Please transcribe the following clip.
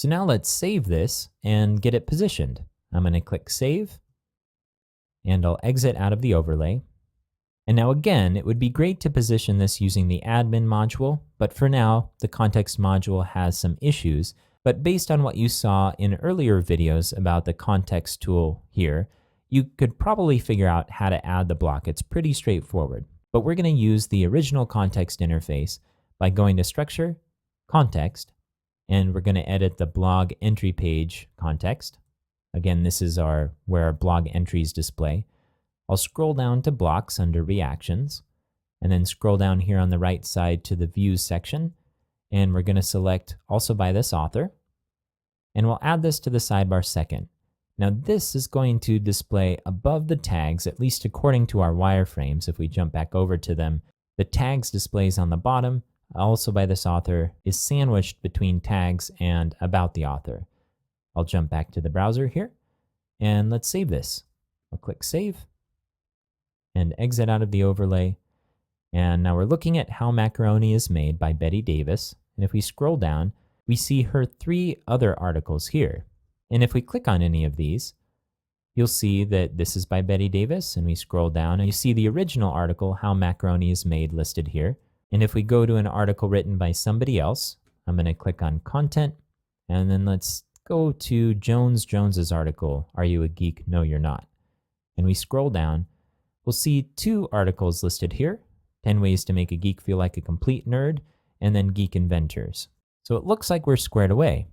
So now let's save this and get it positioned. I'm going to click Save, and I'll exit out of the overlay. And now again, it would be great to position this using the admin module, but for now, the context module has some issues. But based on what you saw in earlier videos about the context tool here, you could probably figure out how to add the block. It's pretty straightforward. But we're going to use the original context interface by going to Structure, Context, and we're going to edit the blog entry page context. Again, this is where our blog entries display. I'll scroll down to Blocks under Reactions, and then scroll down here on the right side to the Views section, and we're going to select also by this author, and we'll add this to the sidebar second. Now this is going to display above the tags, at least according to our wireframes. If we jump back over to them, the tags displays on the bottom, also by this author, is sandwiched between tags and about the author. I'll jump back to the browser here, and let's save this. I'll click Save, and exit out of the overlay. And now we're looking at How Macaroni is Made by Betty Davis. And if we scroll down, we see her 3 other articles here. And if we click on any of these, you'll see that this is by Betty Davis, and we scroll down and you see the original article, How Macaroni is Made, listed here. And if we go to an article written by somebody else, I'm going to click on Content, and then let's go to Jones's article, Are You a Geek? No, You're Not. And we scroll down, we'll see 2 articles listed here, 10 Ways to Make a Geek Feel Like a Complete Nerd, and then Geek Inventors. So it looks like we're squared away.